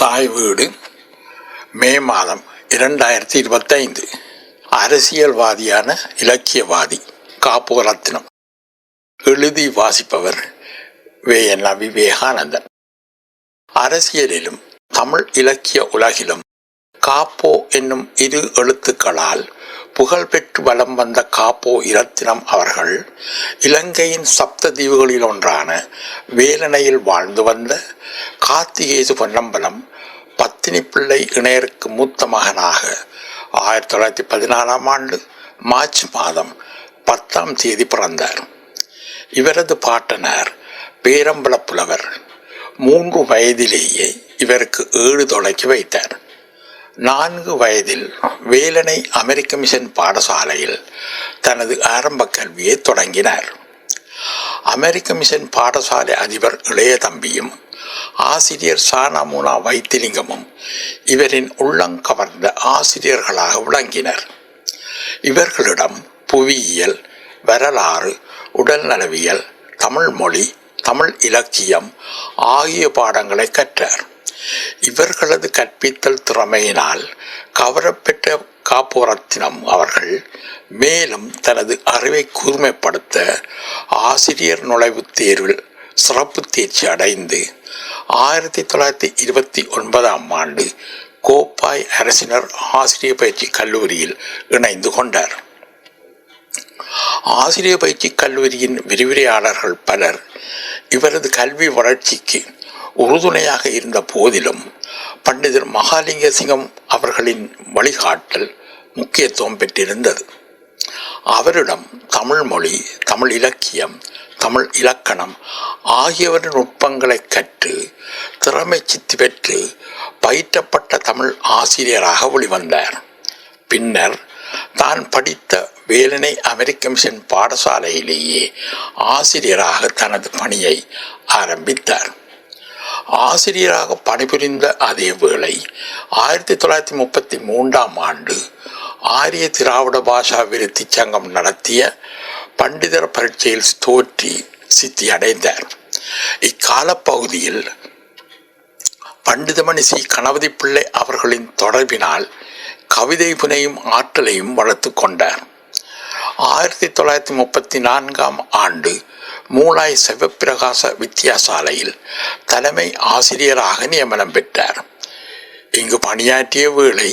தாய் வீடு மே மாதம் 2025. அரசியல்வாதியான இலக்கியவாதி காப்போரத்தினம். எழுதி வாசிப்பவர் வே.என். விவேகானந்தன். அரசியலிலும் தமிழ் இலக்கிய உலகிலும் காப்போ என்னும் இரு எழுத்துக்களால் புகழ்பெற்று வலம் வந்த காப்போ இரத்தினம் அவர்கள் இலங்கையின் சப்த தீவுகளில் ஒன்றான வேலணையில் வாழ்ந்து வந்த கார்த்திகேசு பொன்னம்பலம் பத்தினி பிள்ளை இணையருக்கு மூத்த மகனாக 1914 மார்ச் மாதம் 10 பிறந்தார். இவரது பாட்டனார் பேரம்பல புலவர் 3 வயதிலேயே இவருக்கு 7 தொடக்கி வைத்தார். 4 வயதில் வேலணை அமெரிக்க மிஷன் பாடசாலையில் தனது ஆரம்ப கல்வியை தொடங்கினார். அமெரிக்க மிஷன் பாடசாலை அதிபர் இளைய தம்பியும் ஆசிரியர் சானமுனா வைத்திலிங்கமும் இவரின் உள்ளங்கவர்ந்த ஆசிரியர்களாக விளங்கினர். இவர்களிடம் புவியியல், வரலாறு, உடல்நலவியல், தமிழ் மொழி, தமிழ் இலக்கியம் ஆகிய பாடங்களை கற்றார். இவர்களது கற்பித்தல் திறமையினால் கவரப்பெற்ற காப்போரத்தினம் அவர்கள் மேலும் தனது அறிவை கூர்மைப்படுத்த ஆசிரியர் நுழைவுத் தேர்வில் சிறப்பு தேர்ச்சி அடைந்து 1929 கோப்பாய் அரசினர் ஆசிரியர் பயிற்சி கல்லூரியில் இணைந்து கொண்டார். ஆசிரியர் பயிற்சி கல்லூரியின் விரிவுரையாளர்கள் பலர் இவரது கல்வி வளர்ச்சிக்கு உறுதுணையாக இருந்த போதிலும் பண்டிதர் மகாலிங்க சிங்கம் அவர்களின் வழிகாட்டல் முக்கியத்துவம் பெற்றிருந்தது. அவரிடம் தமிழ் மொழி, தமிழ் இலக்கியம், தமிழ் இலக்கணம் ஆகியவற்றின் நுட்பங்களை கற்று திறமை சித்தி பெற்று பயிற்றப்பட்ட தமிழ் ஆசிரியராக வெளிவந்தார். பின்னர் தான் படித்த வேலணை அமெரிக்க மிஷன் பாடசாலையிலேயே ஆசிரியராக தனது பணியை ஆரம்பித்தார். ஆசிரியராக பணிபுரிந்த அதே வேளை 1933 ஆரிய திராவிட பாஷா விருத்தி சங்கம் நடத்திய பண்டிதர் பரீட்சையில் தோற்றி சித்தி அடைந்தார். இக்கால பகுதியில் பண்டிதமணி சி. கணபதி பிள்ளை அவர்களின் தொடர்பினால் கவிதை புனையும் ஆற்றலையும் வளர்த்து கொண்டார். 1934 மூலாய் சிவப்பிரகாச வித்தியாசாலையில் தலைமை ஆசிரியராக நியமனம் பெற்றார். இங்கு பணியாற்றிய வேளை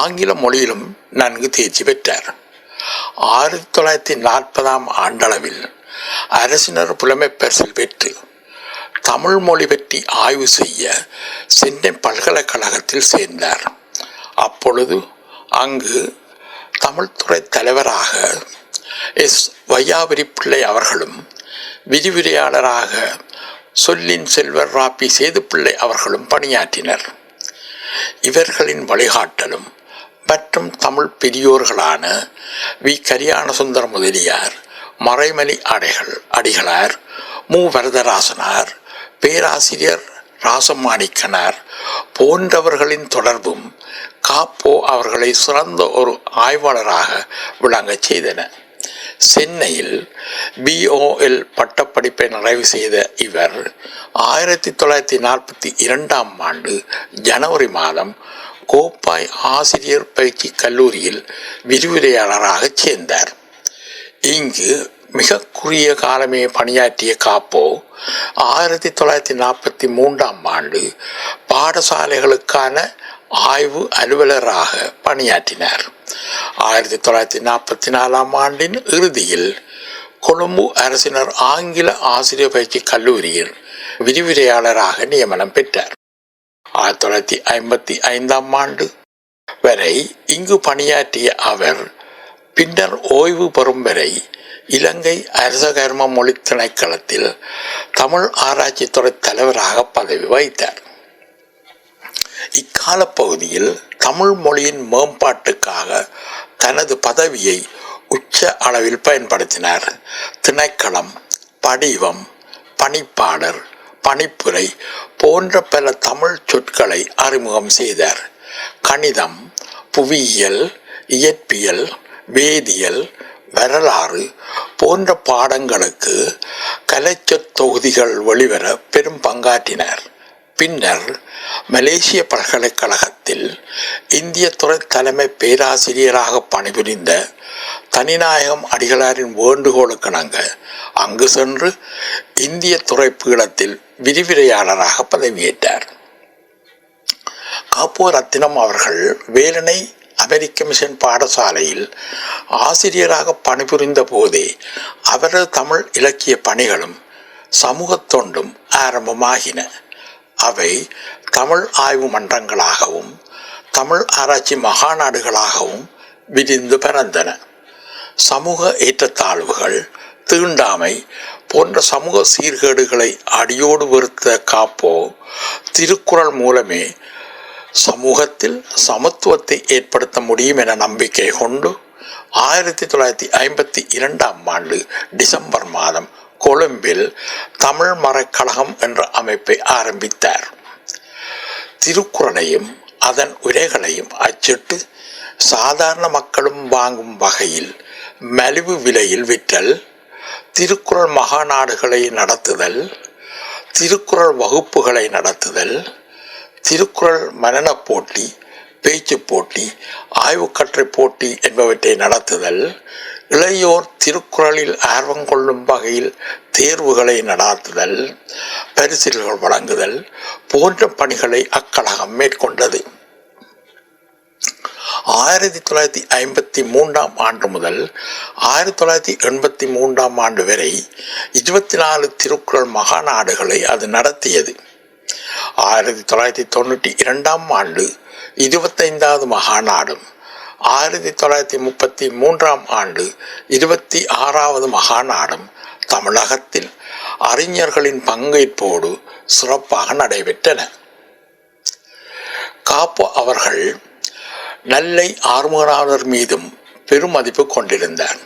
ஆங்கில மொழியிலும் நன்கு தேர்ச்சி பெற்றார். 1940 அரசினர் புலமை பரிசில் பெற்று தமிழ் மொழி பற்றி ஆய்வு செய்ய சென்னை பல்கலைக்கழகத்தில் சேர்ந்தார். அப்பொழுது அங்கு தமிழ்துறை தலைவராக எஸ். வையாபுரி பிள்ளை அவர்களும் விரிவுரையாளராக சொல்லின் செல்வர் ராபி சேதுப்பிள்ளை அவர்களும் பணியாற்றினர். இவர்களின் வழிகாட்டலும் மற்றும் தமிழ் பெரியோர்களான வி. கரியானசுந்தர முதலியார், மறைமலி அடிகளார், மு. வரதராசனார், பேராசிரியர் ராசமாணிக்கனார் போன்றவர்களின் தொடர்பும் காப்போ அவர்களை சிறந்த ஒரு ஆய்வாளராக விளங்கச் செய்தன. சென்னையில் BOL பட்டப்படிப்பை நிறைவு செய்த இவர் 1942 ஜனவரி மாதம் கோப்பாய் ஆசிரியர் பயிற்சி கல்லூரியில் விரிவுரையாளராக சேர்ந்தார். இங்கு மிக குறுகிய காலமே பணியாற்றிய காப்போ 1943 பாடசாலைகளுக்கான ஆய்வு அலுவலராக பணியாற்றினார். 1944 இறுதியில் கொழும்பு அரசினர் ஆங்கில ஆசிரியர் பயிற்சி கல்லூரியில் விரிவுரையாளராக நியமனம் பெற்றார். 1955 வரை இங்கு பணியாற்றிய அவர் பின்னர் ஓய்வு பெறும் வரை இலங்கை அரச கர்ம மொழி திணைக்களத்தில் தமிழ் ஆராய்ச்சித்துறை தலைவராக பதவி வகித்தார். இக்கால பகுதியில் தமிழ் மொழியின் மேம்பாட்டுக்காக தனது பதவியை உச்ச அளவில் பயன்படுத்தினார். திணைக்களம், படிவம், பணிப்பாளர், பணிப்புரை போன்ற பல தமிழ் சொற்களை அறிமுகம் செய்தார். கணிதம், புவியியல், இயற்பியல், வேதியியல், வரலாறு போன்ற பாடங்களுக்கு கலைச்சொற் தொகுதிகள் வெளிவர பெரும் பங்காற்றினார். பின்னர் மலேசிய பல்கலைக்கழகத்தில் இந்திய துறை தலைமை பேராசிரியராக பணிபுரிந்த தனிநாயகம் அடிகளாரின் வேண்டுகோளுக்கிணங்க அங்கு சென்று இந்திய துறை பீடத்தில் விரிவுரையாளராக பதவியேற்றார். காப்போ ரத்தினம் அவர்கள் வேலனை அமெரிக்க மிஷன் பாடசாலையில் ஆசிரியராக பணிபுரிந்த போதே அவரது தமிழ் இலக்கிய பணிகளும் சமூக தொண்டும் ஆரம்பமாகின. அவை தமிழ் ஆய்வு மன்றங்களாகவும் தமிழ் ஆராய்ச்சி மகாநாடுகளாகவும் விரிந்து பரந்தன. சமூக ஏற்றத்தாழ்வுகள், தீண்டாமை போன்ற சமூக சீர்கேடுகளை அடியோடு வெறுத்த காப்போ திருக்குறள் மூலமே சமூகத்தில் சமத்துவத்தை ஏற்படுத்த முடியும் என நம்பிக்கை கொண்டு 1952 டிசம்பர் மாதம் கொழும்பில் தமிழ் மறைக்கழகம் என்ற அமைப்பை ஆரம்பித்தார். திருக்குறளையும் அதன் உரைகளையும் அச்சிட்டு சாதாரண மக்களும் வாங்கும் வகையில் மலிவு விலையில் விற்றல், திருக்குறள் மகாநாடுகளை நடத்துதல், திருக்குறள் வகுப்புகளை நடத்துதல், திருக்குறள் மனன போட்டி, பேச்சு போட்டி, ஆய்வுக்கட்டுரை போட்டி என்பவற்றை நடத்துதல், இளையோர் திருக்குறளில் ஆர்வம் கொள்ளும் வகையில் தேர்வுகளை நடத்துதல், பரிசில்கள் வழங்குதல் போன்ற பணிகளை அக்கழகம் மேற்கொண்டது. 1953 முதல் 1983 வரை 24 திருக்குறள் மகாநாடுகளை அது நடத்தியது. 1992 25வது மகாநாடும் 1933 26வது மகாநாடும் தமிழகத்தில் அறிஞர்களின் பங்கேற்போடு சிறப்பாக நடைபெற்றன. காப்போ அவர்கள் நெல்லை ஆறுமுகநாதர் மீதும் பெருமதிப்பு கொண்டிருந்தார்.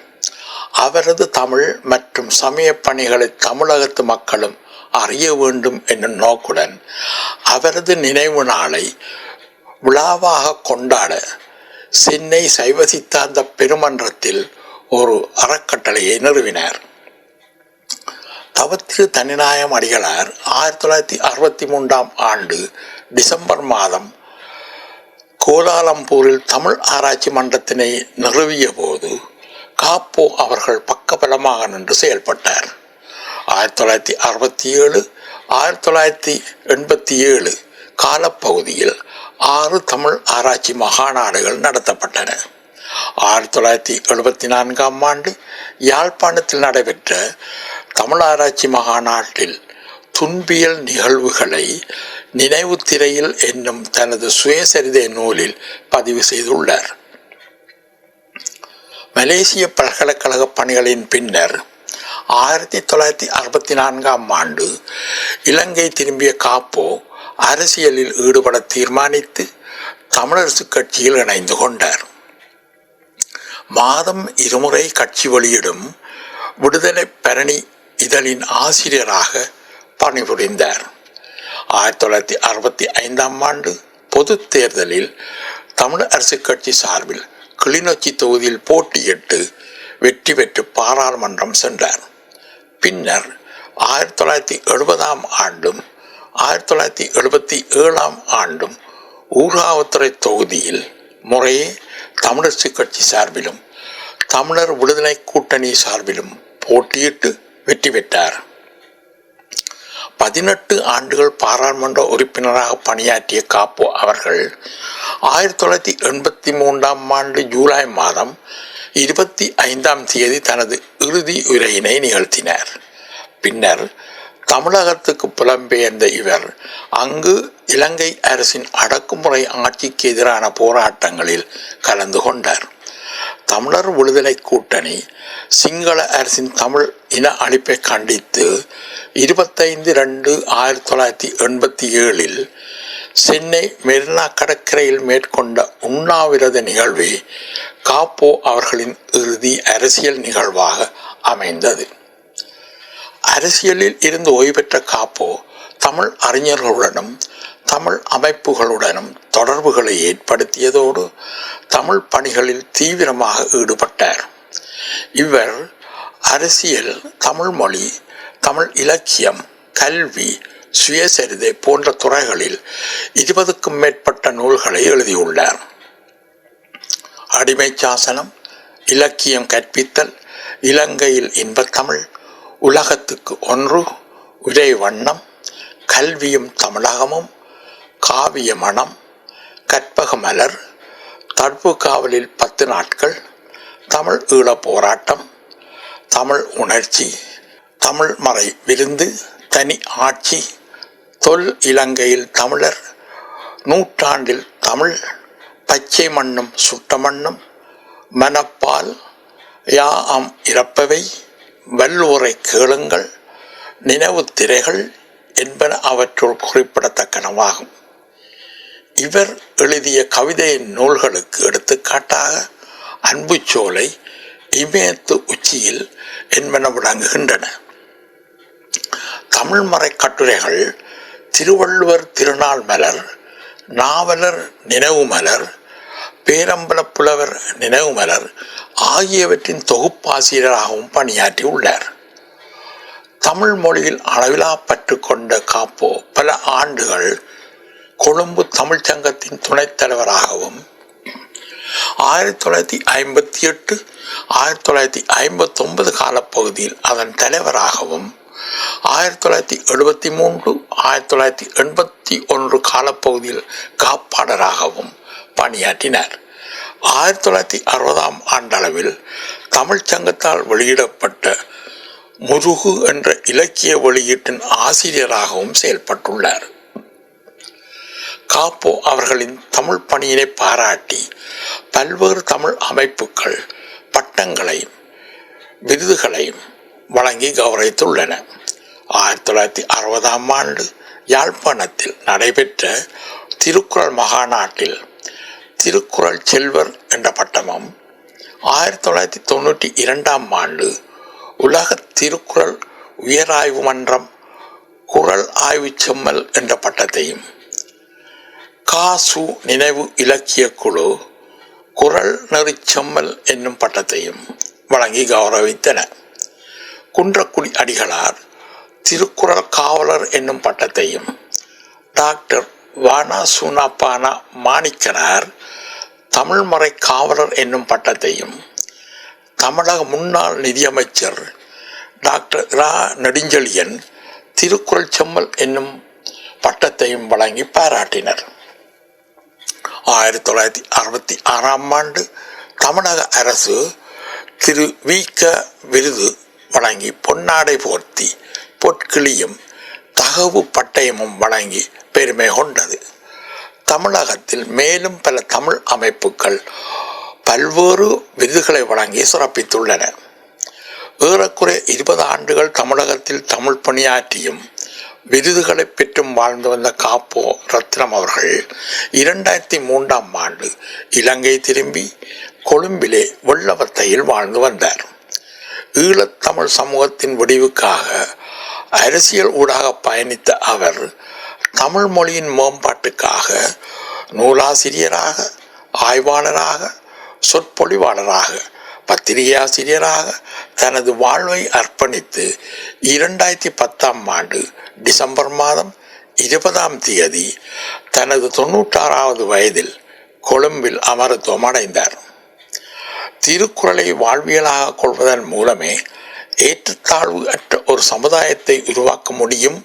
அவரது தமிழ் மற்றும் சமய பணிகளை தமிழகத்து மக்களும் அறிய வேண்டும் என்னும் நோக்குடன் அவரது நினைவு நாளை விழாவாக கொண்டாட சென்னை சைவ சித்தாந்த பெருமன்றத்தில் ஒரு அறக்கட்டளையை நிறுவினார். தவத்திரு தனிநாயகம் அடிகளார் 1963 டிசம்பர் மாதம் கோலாலம்பூரில் தமிழ் ஆராய்ச்சி மன்றத்தினை நிறுவிய போது காப்போ அவர்கள் பக்கபலமாக நின்று செயல்பட்டார். 1967 1987 காலப்பகுதியில் 6 தமிழ் ஆராய்ச்சி மகாநாடுகள் நடத்தப்பட்டன. 1974 யாழ்ப்பாணத்தில் நடைபெற்ற தமிழ் ஆராய்ச்சி மகாநாட்டில் துன்பியல் நிகழ்வுகளை நினைவு திரையில் என்னும் தனது சுயசரிதை நூலில் பதிவு செய்துள்ளார். மலேசிய பல்கலைக்கழக பணிகளின் பின்னர் 1964 இலங்கை திரும்பிய காப்போ அரசியலில் ஈடுபட தீர்மானித்து தமிழரசு கட்சியில் இணைந்து கொண்டார். மாதம் 2 முறை கட்சி வெளியிடும் விடுதலை பரணி இதழின் ஆசிரியராக பணிபுரிந்தார். 1965 பொது தேர்தலில் தமிழ் அரசு கட்சி சார்பில் கிளிநொச்சி தொகுதியில் போட்டியிட்டு வெற்றி பெற்று பாராளுமன்றம் சென்றார். பின்னர் 1970 1977 ஊர்காவத்துறை தொகுதியில் முறையே தமிழரசு கட்சி சார்பிலும் தமிழர் விடுதலை கூட்டணி சார்பிலும் போட்டியிட்டு வெற்றி பெற்றார். 18 ஆண்டுகள் பாராளுமன்ற உறுப்பினராக பணியாற்றிய காப்போ அவர்கள் 1983 ஜூலை மாதம் 25 தனது இறுதி உரையினை நிகழ்த்தினார். பின்னர் தமிழகத்துக்கு புலம்பெயர்ந்த இவர் அங்கு இலங்கை அரசின் அடக்குமுறை ஆட்சிக்கு எதிரான போராட்டங்களில் கலந்து கொண்டார். தமிழர் விடுதலை கூட்டணி சிங்கள அரசின் தமிழ் இன அழிப்பை கண்டித்து 25/2/1987 சென்னை மெரினா கடற்கரையில் மேற்கொண்ட உண்ணாவிரத நிகழ்வே காப்போ அவர்களின் இறுதி அரசியல் நிகழ்வாக அமைந்தது. அரசியலில் இருந்து ஓய்வு பெற்ற காப்போ தமிழ் அறிஞர்களுடனும் தமிழ் அமைப்புகளுடனும் தொடர்புகளை ஏற்படுத்தியதோடு தமிழ் பணிகளில் தீவிரமாக ஈடுபட்டார். இவர் அரசியல், தமிழ் மொழி, தமிழ் இலக்கியம், கல்வி, சுயசரிதை போன்ற துறைகளில் 20க்கும் மேற்பட்ட நூல்களை எழுதியுள்ளார். அடிமை சாசனம், இலக்கியம் கற்பித்தல், இலங்கையில் இன்பத்தமிழ், உலகத்துக்கு ஒன்று, உரை வண்ணம், கல்வியும் தமிழகமும், காவிய மனம், கற்பக மலர், தடுப்பு காவலில் 10 நாட்கள், தமிழ் ஈழ போராட்டம், தமிழ் உணர்ச்சி, தமிழ் மறை விருந்து, தனி ஆட்சி, தொல் இலங்கையில் தமிழர், நூற்றாண்டில் தமிழ், பச்சை மண்ணும் சுட்ட மண்ணும், மனப்பால், யாம் இறப்பவை, வல்லூரை கேளுங்கள், நினைவு திரைகள் என்பன அவற்றுள் குறிப்பிடத்தக்கனவாகும். இவர் எழுதிய கவிதை நூல்களுக்கு எடுத்துக்காட்டாக அன்புச்சோலை, இமயத்து உச்சியில் என்பன விளங்குகின்றன. தமிழ்மறை கட்டுரைகள் திருவள்ளுவர் திருநாள் மலர், நாவலர் நினைவு மலர், பேரம்பல புலவர் நினைவு மலர் ஆகியவற்றின் தொகுப்பாசிரியராகவும் பணியாற்றியுள்ளார். தமிழ் மொழியில் அளவிலா பற்று கொண்ட காப்போ பல ஆண்டுகள் கொழும்பு தமிழ்ச் சங்கத்தின் துணைத் தலைவராகவும் 1958 1959 காலப்பகுதியில் அதன் தலைவராகவும் 1973 1981 காலப்பகுதியில் காப்பாளராகவும் பணியாற்றினார். 1960ஆம் ஆண்டளவில் தமிழ்ச் சங்கத்தால் வெளியிடப்பட்ட முருகு என்ற இலக்கிய வெளியீட்டின் ஆசிரியராகவும் செயல்பட்டுள்ளார். காப்போ அவர்களின் தமிழ் பணியினை பாராட்டி பல்வேறு தமிழ் அமைப்புகள் பட்டங்களையும் விருதுகளையும் வழங்கி கௌரவித்துள்ளன. 1960ஆம் ஆண்டு யாழ்ப்பாணத்தில் நடைபெற்ற திருக்குறள் மகாநாட்டில் திருக்குறள் செல்வர் என்ற பட்டமும், 1992ஆம் ஆண்டு உலக திருக்குறள் உயராய்வு மன்றம் குறள் ஆய்வு செம்மல் என்ற பட்டத்தையும், காசு நினைவு இலக்கிய குழு குறள் நெறிச்செம்மல் என்னும் பட்டத்தையும் வழங்கி கௌரவித்தன. குன்றக்குடி அடிகளார் திருக்குறள் காவலர் என்னும் பட்டத்தையும், டாக்டர் வானா சூனாப்பானா மாணிக்கனார் தமிழ்மறை காவலர் என்னும் பட்டத்தையும், தமிழக முன்னாள் நிதியமைச்சர் டாக்டர் இரா நெடுஞ்செழியன் திருக்குறள் செம்மல் என்னும் பட்டத்தையும் வழங்கி பாராட்டினர். 1966ஆம் ஆண்டு தமிழக அரசு திரு வி.க. விருது வழங்கி பொன்னாடை போர்த்தி பொற்கிளியும் தகவு பட்டயமும் வழங்கி பெருமை கொண்டது. தமிழகத்தில் மேலும் பல தமிழ் அமைப்புகள் பல்வேறு விருதுகளை வழங்கி சிறப்பித்துள்ளன. ஏறக்குறைய 20 ஆண்டுகள் தமிழகத்தில் தமிழ் பணியாற்றியும் விருதுகளை பெற்றும் வாழ்ந்து வந்த காப்போ ரத்னம் அவர்கள் 2003ஆம் ஆண்டு இலங்கை திரும்பி கொழும்பிலே வெள்ளவத்தையில் வாழ்ந்து வந்தார். ஈழத்தமிழ் சமூகத்தின் விடிவுக்காக அரசியல் ஊடாக பயணித்த அவர் தமிழ் மொழியின் மேம்பாட்டுக்காக நூலாசிரியராக, ஆய்வாளராக, சொற்பொழிவாளராக, பத்திரிகை ஆசிரியராக தனது வாழ்வை அர்ப்பணித்து 2010ஆம் ஆண்டு டிசம்பர் மாதம் 20ஆம் தேதி தனது 96வது வயதில் கொழும்பில் அமரத்துவம் அடைந்தார். திருக்குறளை வாழ்வியலாக கொள்வதன் மூலமே ஏற்றத்தாழ்வு அற்ற ஒரு சமுதாயத்தை உருவாக்க முடியும்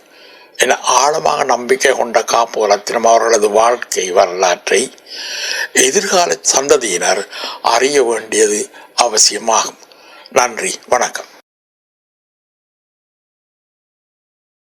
என ஆழமாக நம்பிக்கை கொண்ட காப்போ ரத்னம் அவர்களது வாழ்க்கை வரலாற்றை எதிர்கால சந்ததியினர் அறிய வேண்டியது அவசியமாகும். நன்றி, வணக்கம்.